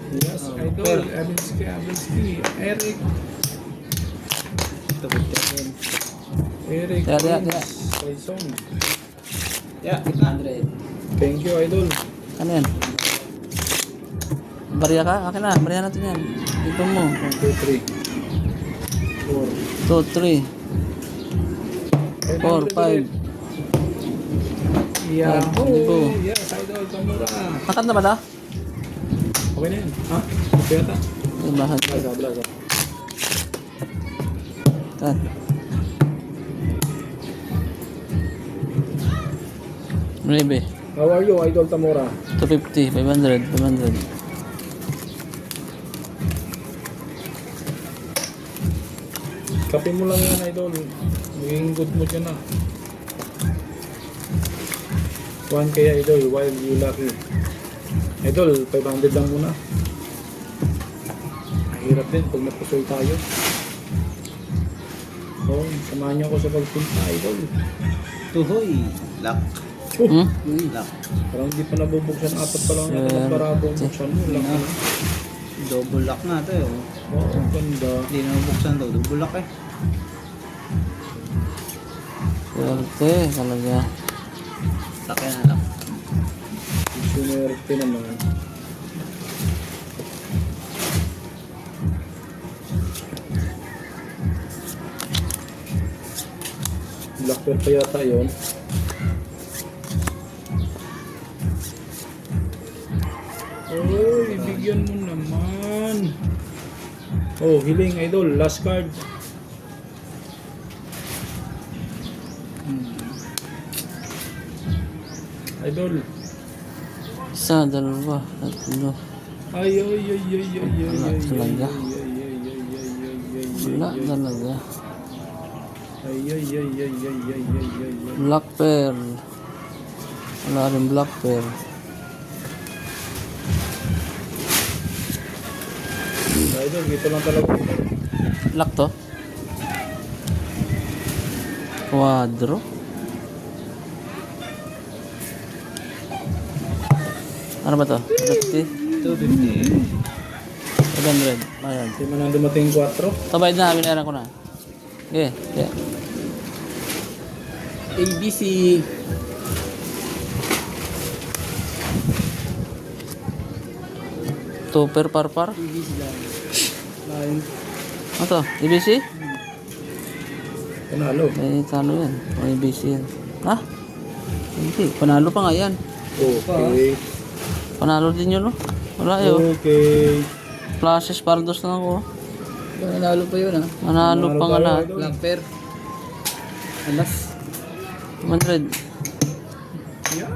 Yes, idol. Abinski. Eric. Eric. Tira. Quezon. Yeah, 800. Thank you, idol. Ano yan? Barya ka? Akin na. Barya natin yan. Dito mo. 1, 2, 3. 4. 2, 3, 4, 5. Yahoo! Yes, idol. Kamura. Nakat na ba ito? Okay na yan. Ha? Okay ata? Bahag. Blaza. Tan. Maybe. How are you, Idol Tamura? 250, 500. Kape mo lang yan, Idol. Magiging good mood ka na. 1K, Idol, while you lucky. Idol, 500 lang muna. Mahirap din pag napusoy tayo. Oh, samahan niyo ako sa pagpunta, Idol. Tuhoy. Lock. Hmm? Lock. Parang hindi pa nabubuksan. 4 pa lang natin ang parabong buksan mo. Laki na. Double lock na ito eh. Oo, ang ganda. Hindi na mabuksan daw. Double lock eh. Swerte talaga. Laki na lock. Sunerte naman. Black pear pa yata yun. Oh, ibigyan mo naman. Oh, hiling, Idol. Last card. Idol. Isa, dalawa, tatlo. Ay. Wala talaga. Wala talaga. Ay. Black pear. Wala rin black pear. Idol, dito lang talaga. Black to? Quadro? Ano ba to? 50? 250. 500. Ayan. Hindi man ang dumating 4. Tabayad na, binayaran ko na. Okay, yeah. ABC. Tupper parpar. ABC lang. Line. Ano to? ABC? Panalo. May talo yan. May ABC yan. Ha? Hindi. Panalo pa nga yan. Okay. Panalo din yun, no? Wala yun. Okay. Flashes para dos na ako. Nanalo pa yun ah. Manalo pa nga na. Black pair. Alas. 100. Yan.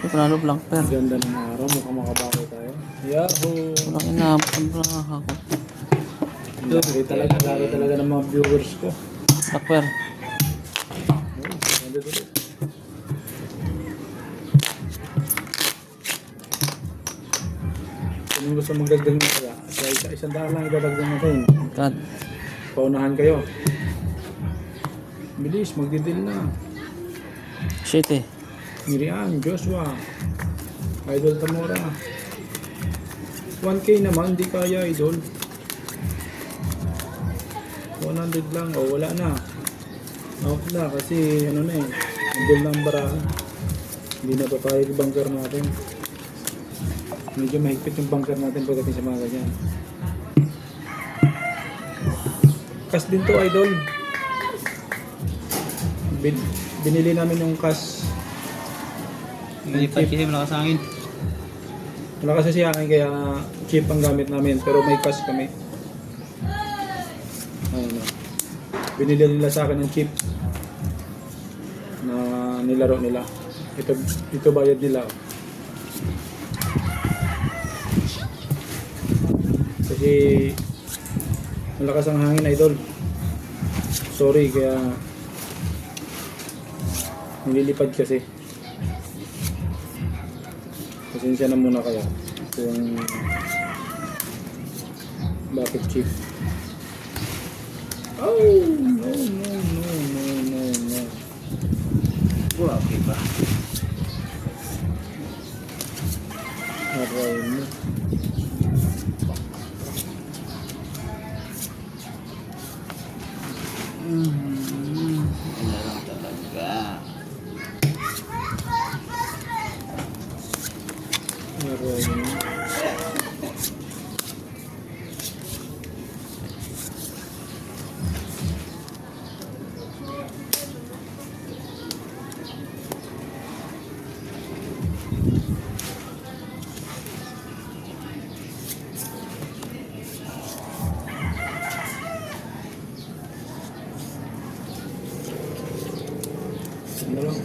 Panalo blank pair. Ganda ng araw. Mukhang makabawi tayo. Yahoo! Walang inaapon na ako. Lari talaga ng mga viewers ko. Black pair. Ganda tuloy. Kung gusto magdagdag na kaya, sa isang daan lang idadagdag natin. God. Paunahan kayo. Bilis, magdidil na. Shit eh. Miriam, Joshua, Idol Tamora. 1K naman, di kaya, Idol. 100 lang, o wala na. Out na kasi ano na eh, idol na ang baraha. Hindi na papayag yung bunker natin. Medyo mahigpit yung bunker natin pagdating sa mga ganyan. Cash din to, Idol. Binili namin yung cash. Nalipad kasi malakas ang hangin. Wala kasi siya akin kaya cheap ang gamit namin pero may cash kami. Ayun. Binili nila sa akin ng cheap na nilaro nila. Ito bayad nila. Kasi malakas ang hangin, Idol. Sorry kaya nililipad kasi. Pasensya na muna kayo kung bakit cheap. Oh, no. Okay pa. Aray mo. Ano lang talaga. Aray mo. Ano lang?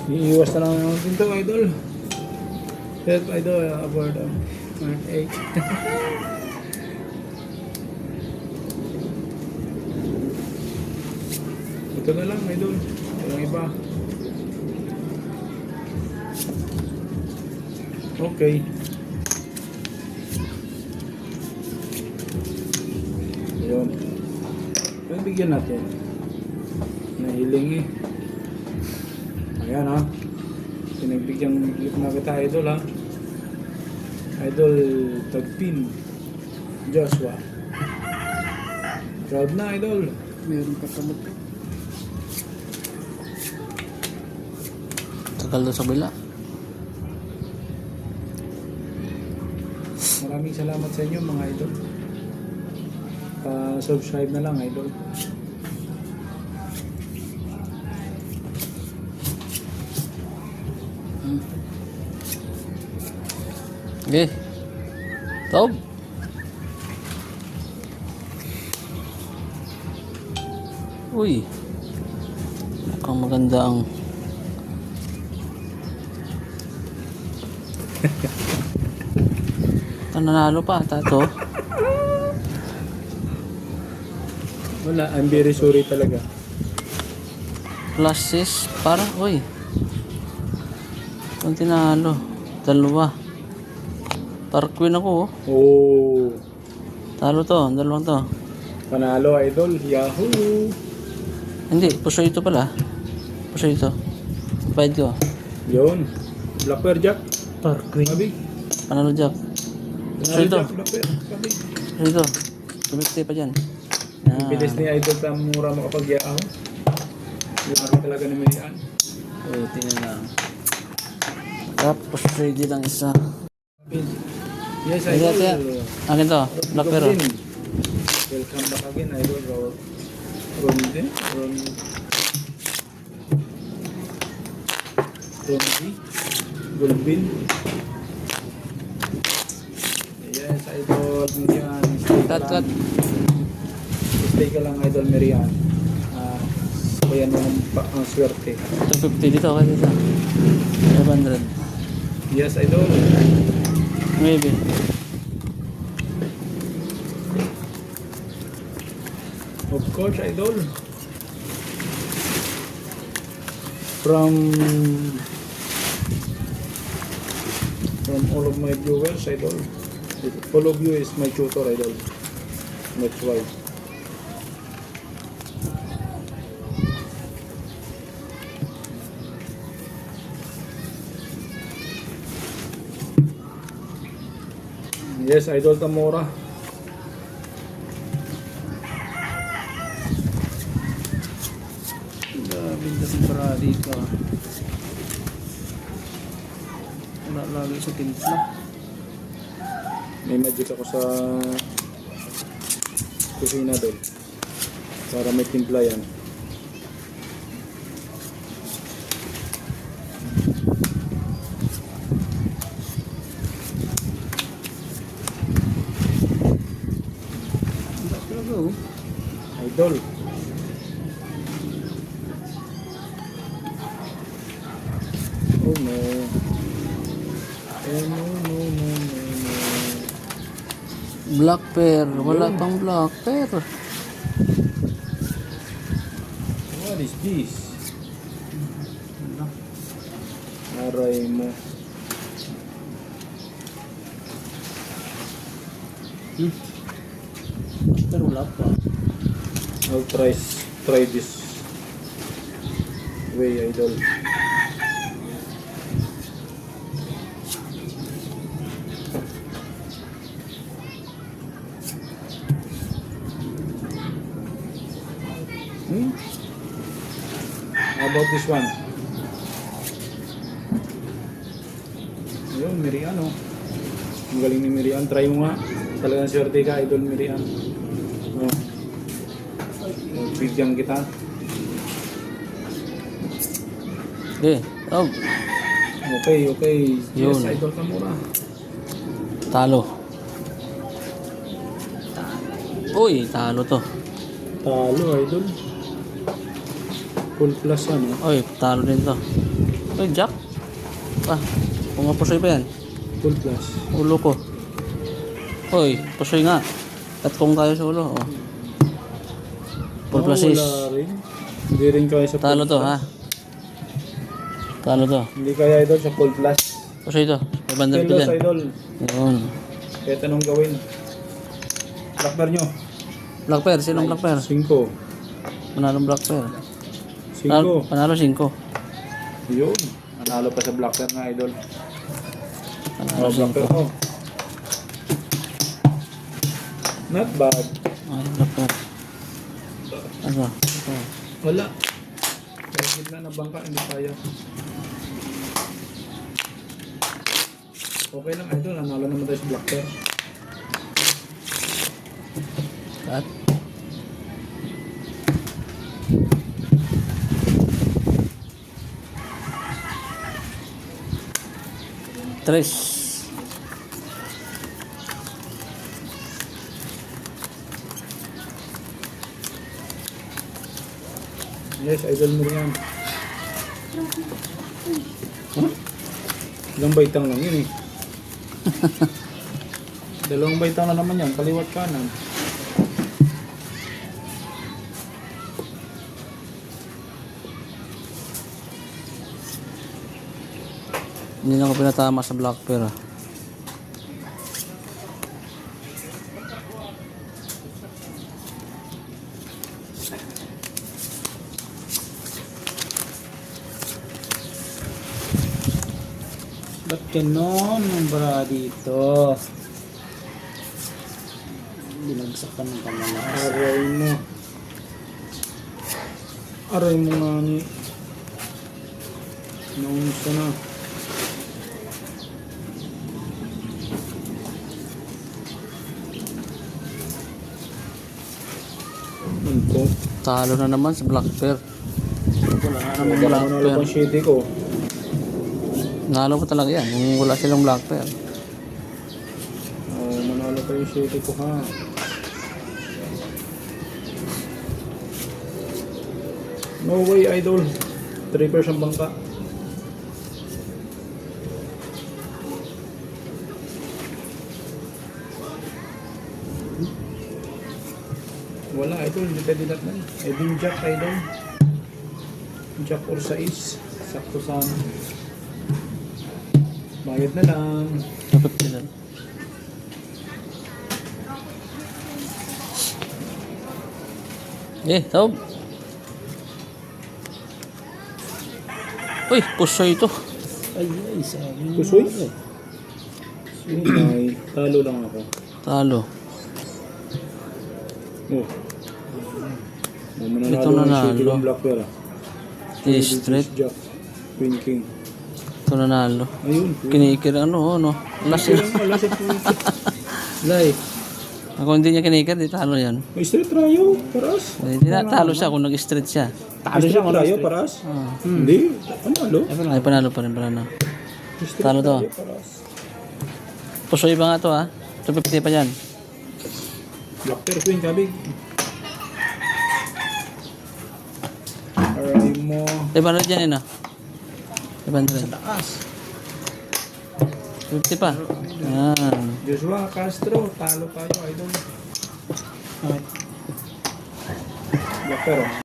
Iiwas na lang natin to, idol. Help, idol. Aboard ang Mark 8. Ito na lang, idol. Walang iba. Okay. Ayun. Pero bigyan natin. Nahiling eh. Ayan ha. Pinagbigyan na kita, idol ha. Idol Tagpin Joshua. Proud na, idol. Meron ka pala. Tagal doon sa bila. Maraming salamat sa inyo mga idol. Pa-subscribe na lang, idol. Okay. Tob. Uy. Mukhang maganda ang nanalo pa tato. Wala, I'm very sorry talaga. Plus 6 para uy. Kung tinalo, dalawa. Parkwin ako oh. Oh, Talo to, dalawang to. panalo, idol. Yahoo! Hindi, puso ito pala. Puso ito. Bayad ko. Yun. Blackbear Jack. Parkway. Sabi. Panalo Jack. Panalo Ito. Jack, Blackbear. Sabi. Puso ito. Tumikti pa dyan. Ang bilis ni idol sa mura makapag-yaaw. Grabe talaga ni Mayan. Buti na lang. Tapos ready lang isa. Yes, Ay, idol. dati, akin to. Black pero. Goblin. Welcome back again, idol. Ronde. Golbin. Yes, idol. Merian. Cut. Stay ka lang, idol Merian. Sabayan mo ang swerte. 250 dito. Okay dito. 500. Yes, idol. Maybe. Of course, idol. From all of my viewers, idol. All of you is my tutor, idol. That's why. Yes, idol Tamora. Grabe ka sa paradi ka. Wala lagi sa timpla. May magic ako sa kusina doon. Para may timpla yan. Wala talaga oh. Idol. Oh no. Oh no. Black pair. Wala pang black pair. What is this? Wala. Aray mo. Pero wala pa. Ultras try this way, idol. How about this one? Ayun, Miriam, oh. Ang galing ni Miriam. Try mo nga. Talagang swerte ka, idol Miriam. Oh. Bigyan kita. Okay. Oh, Okay, okay. Yes, Yun. idol ka muna. talo. Uy, talo to. Talo, idol. Full plus yan, oh. Uy, talo din to. Uy, Jack. Ah, kung nga pusoy pa yan. Full plus. Ulo ko. Uy, pusoy nga. At kung kayo sa ulo. Oh. Full Oh, plus is. wala rin. Hindi rin kaya sa Talo full to, plus. ha? Talo to. Hindi kaya, idol, sa full plus. Pusoy to. May bandal ko Kilos, dyan. idol. Yun. Kahit anong gawin. Black nyo. Black pair. Sinong black pair? 5. Manalong black pair. 5. Panalo 5. Yun. Nanalo pa sa black pair nga, idol. Panalo Oh, black pair 5. ko. Not bad. Ay, black pair. Ano? Ito. Wala. Kahit gitna na bangka, hindi kaya. Okay lang, idol. Nanalo naman tayo sa black pair. At? Tres. Yes, idol mo rin yan. Huh? Ilang baitang lang yun eh. Dalawang baitang na naman yan, kaliwat kanan. Hindi na ako pinatama sa black pair. Ah. Ba't ganon ang bara dito? Binagsak ka ng kamalas. Aray mo. Aray mo nga ni. Naunsa na. Ito. Talo na naman sa black pair. Wala na namang Baka black manalo pair. pang shitty ko. Nalo ko talaga yan. Kung wala silang black pair. Oh, manalo pa yung shitty ko ha. No way, idol. 3 pairs ang bangka. Wala, idol. Hindi pwede lahat na. Edwin Jack, idol. Jack or 6. Sakto sana. Bayad na lang. Dapat sila. Taob. Uy, pusoy ito. Ay, sabi mo. Pusoy? Ay, talo lang ako. Talo. Oh. Oh, Ito mananalo ang nanalo. shitty kong black pair. Straight. Jack. Queen King. Ito nanalo. Ayun. Kinikir ano, no? Last Kaya yun. nga, wala sa Queen King. Live. Ako hindi niya kinikir, di talo yan. May straight rayo, paras. Hindi na talo siya kung nag-straight siya. Talo siya kung rayo, paras. Hindi. Ano? Ay, panalo pa rin, panalo. Straight Talo to. rayo, paras. Pusoy ba nga to, ha? 250 pa yan. Black pair, Queen, kabig. Aray mo. 500 yan, eh, no? 500. Taas. 50 pa. Yan. Joshua Castro, talo tayo, idol. Black pair, oh.